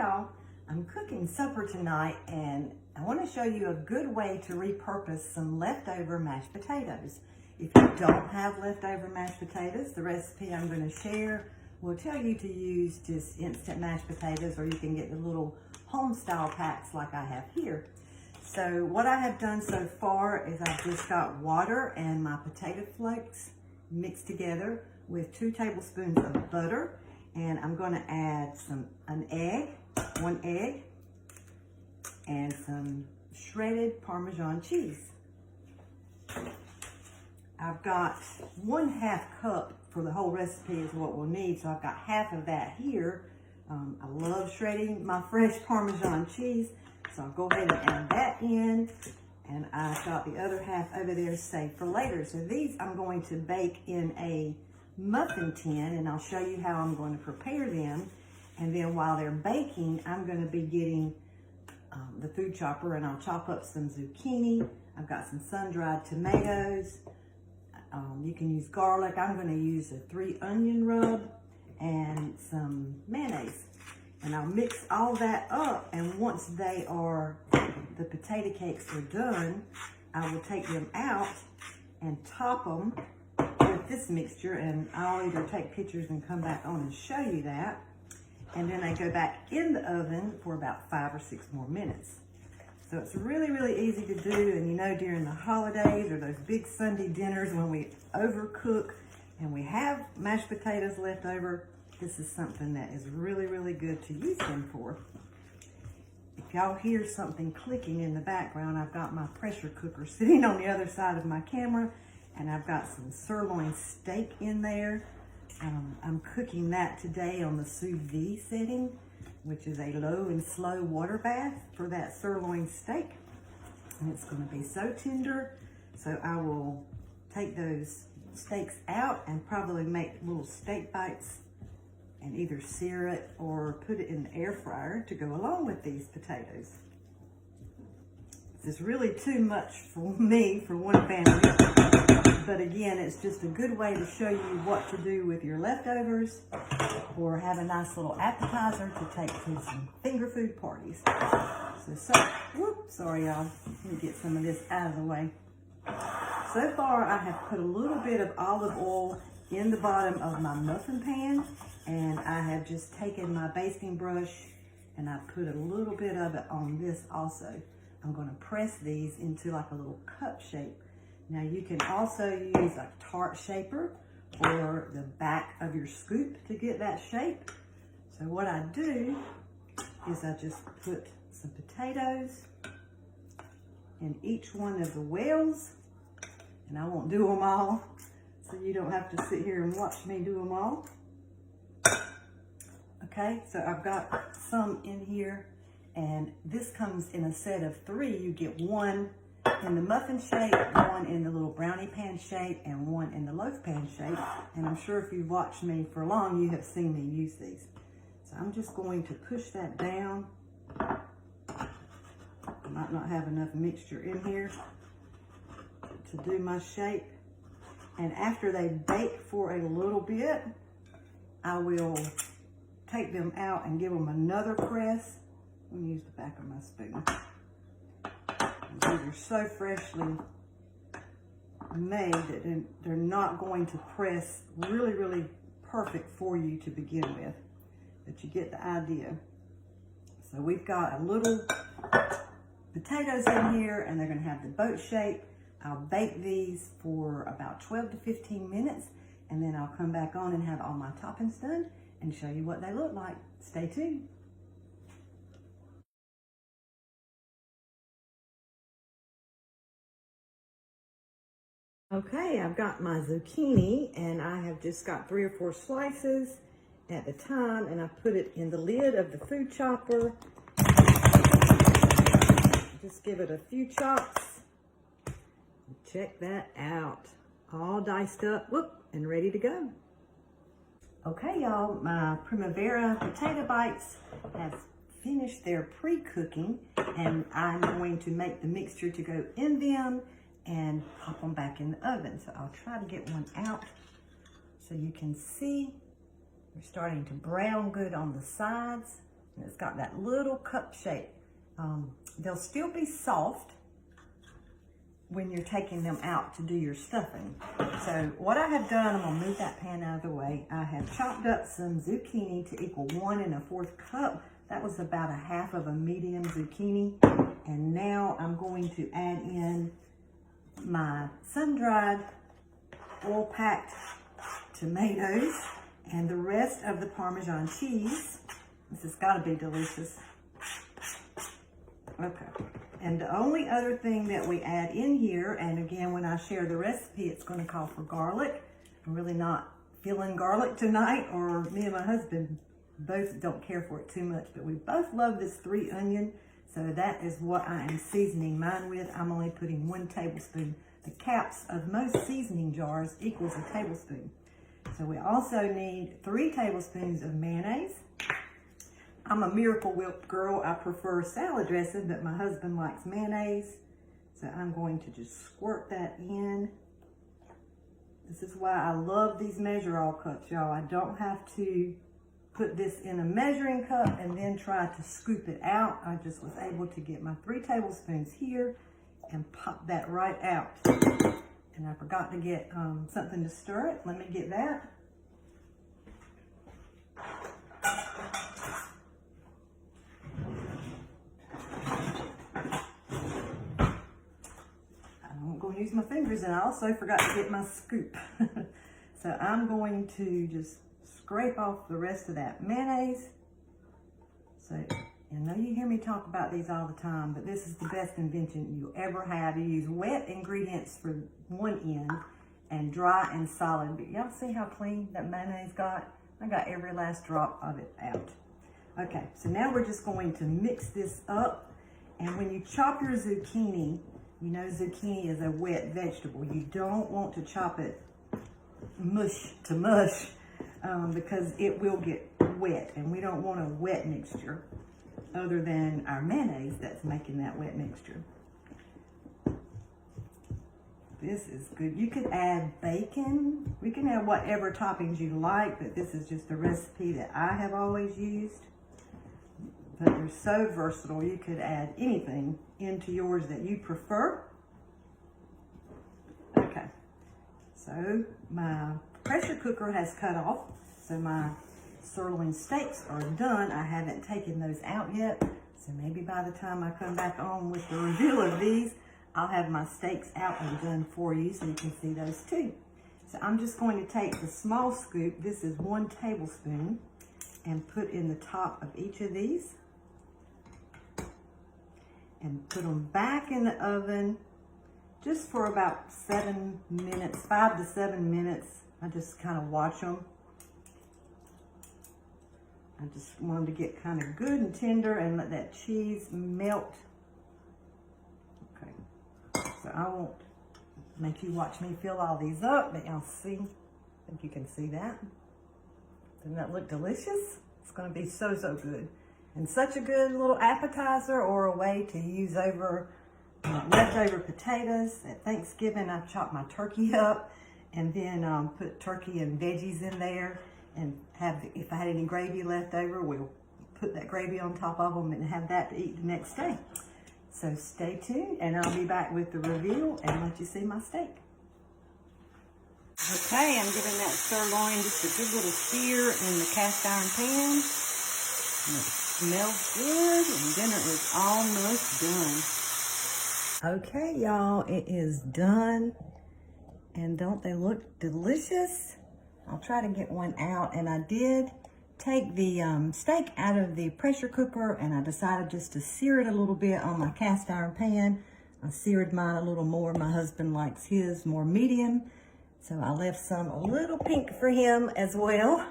y'all, I'm cooking supper tonight and I want to show you a good way to repurpose some leftover mashed potatoes. If you don't have leftover mashed potatoes, the recipe I'm going to share will tell you to use just instant mashed potatoes, or you can get the little home style packs like I have here. So what I have done so far is I've just got water and my potato flakes mixed together with 2 tablespoons of butter, and I'm going to add one egg, and some shredded Parmesan cheese. I've got 1/2 cup for the whole recipe is what we'll need, so I've got half of that here. I love shredding my fresh Parmesan cheese, so I'll go ahead and add that in, and I've got the other half over there saved for later. So these I'm going to bake in a muffin tin, and I'll show you how I'm going to prepare them. And then while they're baking, I'm going to be getting the food chopper, and I'll chop up some zucchini. I've got some sun-dried tomatoes. You can use garlic. I'm going to use a 3 onion rub and some mayonnaise. And I'll mix all that up, and once the potato cakes are done, I will take them out and top them with this mixture, and I'll either take pictures and come back on and show you that. And then I go back in the oven for about 5 or 6 more minutes. So it's really, really easy to do. And you know, during the holidays or those big Sunday dinners when we overcook and we have mashed potatoes left over, this is something that is really, really good to use them for. If y'all hear something clicking in the background, I've got my pressure cooker sitting on the other side of my camera, and I've got some sirloin steak in there. I'm cooking that today on the sous vide setting, which is a low and slow water bath for that sirloin steak. And it's going to be so tender. So I will take those steaks out and probably make little steak bites and either sear it or put it in the air fryer to go along with these potatoes. This is really too much for me, for one family. But again, it's just a good way to show you what to do with your leftovers, or have a nice little appetizer to take to some finger food parties. Sorry y'all, let me get some of this out of the way. So far I have put a little bit of olive oil in the bottom of my muffin pan, and I have just taken my basting brush and I put a little bit of it on this also. I'm going to press these into like a little cup shape. Now you can also use a tart shaper or the back of your scoop to get that shape. So what I do is I just put some potatoes in each one of the wells, and I won't do them all, so you don't have to sit here and watch me do them all. Okay, so I've got some in here, and this comes in a set of 3. You get 1 in the muffin shape, 1 in the little brownie pan shape, and 1 in the loaf pan shape. And I'm sure if you've watched me for long, you have seen me use these. So I'm just going to push that down. I might not have enough mixture in here to do my shape. And after they bake for a little bit, I will take them out and give them another press. Let me use the back of my spoon. These are so freshly made that they're not going to press really, really perfect for you to begin with, but you get the idea. So we've got a little potatoes in here, and they're going to have the boat shape. I'll bake these for about 12 to 15 minutes, and then I'll come back on and have all my toppings done and show you what they look like. Stay tuned. Okay, I've got my zucchini, and I have just got 3 or 4 slices at a time, and I put it in the lid of the food chopper. Just give it a few chops. Check that out. All diced up, and ready to go. Okay, y'all, my Primavera Potato Bites have finished their pre-cooking, and I'm going to make the mixture to go in them and pop them back in the oven. So I'll try to get one out so you can see they're starting to brown good on the sides. And it's got that little cup shape. They'll still be soft when you're taking them out to do your stuffing. So what I have done, I'm gonna move that pan out of the way. I have chopped up some zucchini to equal 1 1/4 cup. That was about 1/2 of a medium zucchini. And now I'm going to add in my sun-dried, oil-packed tomatoes and the rest of the Parmesan cheese. This has gotta be delicious. Okay. And the only other thing that we add in here, and again, when I share the recipe, it's going to call for garlic. I'm really not feeling garlic tonight, or me and my husband both don't care for it too much, but we both love this 3 onion. So that is what I am seasoning mine with. I'm only putting 1 tablespoon. The caps of most seasoning jars equals a tablespoon. So we also need 3 tablespoons of mayonnaise. I'm a Miracle Whip girl. I prefer salad dressing, but my husband likes mayonnaise. So I'm going to just squirt that in. This is why I love these measure-all cups, y'all. I don't have to put this in a measuring cup and then try to scoop it out. I just was able to get my 3 tablespoons here and pop that right out. And I forgot to get something to stir it. Let me get that. Use my fingers, and I also forgot to get my scoop. So I'm going to just scrape off the rest of that mayonnaise. So I know you hear me talk about these all the time, but this is the best invention you'll ever have. You use wet ingredients for one end and dry and solid. But y'all see how clean that mayonnaise got? I got every last drop of it out. Okay, so now we're just going to mix this up. And when you chop your zucchini, you know zucchini is a wet vegetable. You don't want to chop it mush to mush because it will get wet, and we don't want a wet mixture other than our mayonnaise that's making that wet mixture. This is good. You could add bacon. We can add whatever toppings you like, but this is just a recipe that I have always used. But they're so versatile, you could add anything into yours that you prefer. Okay, so my pressure cooker has cut off, so my sirloin steaks are done. I haven't taken those out yet, so maybe by the time I come back on with the reveal of these, I'll have my steaks out and done for you so you can see those too. So I'm just going to take the small scoop, this is 1 tablespoon, and put in the top of each of these. And put them back in the oven just for about 7 minutes, 5 to 7 minutes. I just kind of watch them. I just want them to get kind of good and tender and let that cheese melt. Okay, so I won't make you watch me fill all these up, but y'all see, I think you can see that. Doesn't that look delicious? It's gonna be so, so good. And such a good little appetizer or a way to use over leftover potatoes. At Thanksgiving, I chopped my turkey up and then put turkey and veggies in there, and if I had any gravy left over, we'll put that gravy on top of them and have that to eat the next day. So stay tuned, and I'll be back with the reveal and let you see my steak. Okay, I'm giving that sirloin just a good little sear in the cast iron pan. Smells good, and dinner is almost done. Okay, y'all, it is done. And don't they look delicious? I'll try to get one out. And I did take the steak out of the pressure cooker, and I decided just to sear it a little bit on my cast iron pan. I seared mine a little more. My husband likes his more medium, so I left some a little pink for him as well.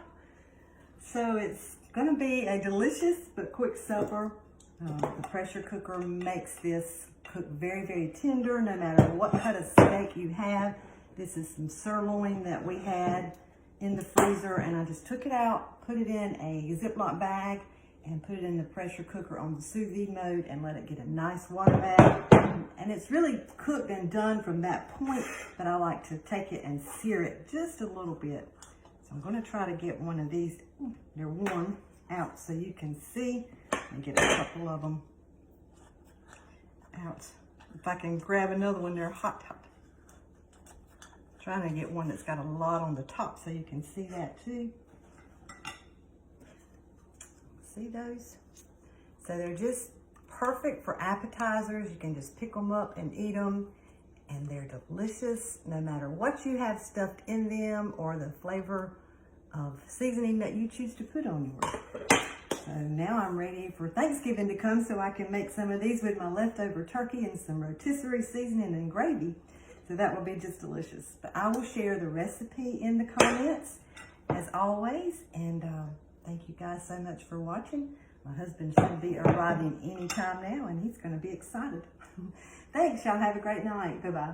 So it's gonna be a delicious but quick supper. The pressure cooker makes this cook very, very tender no matter what cut of steak you have. This is some sirloin that we had in the freezer, and I just took it out, put it in a Ziploc bag, and put it in the pressure cooker on the sous vide mode and let it get a nice water bath. And it's really cooked and done from that point, but I like to take it and sear it just a little bit. So I'm gonna try to get one of these, they're warm, out so you can see. and get a couple of them out. If I can grab another one, they're hot. Trying to get one that's got a lot on the top so you can see that too. See those? So they're just perfect for appetizers. You can just pick them up and eat them, and they're delicious no matter what you have stuffed in them or the flavor of seasoning that you choose to put on yours. So now I'm ready for Thanksgiving to come so I can make some of these with my leftover turkey and some rotisserie seasoning and gravy. So that will be just delicious. But I will share the recipe in the comments as always. And thank you guys so much for watching. My husband should be arriving any time now and he's going to be excited. Thanks. Y'all have a great night. Bye-bye.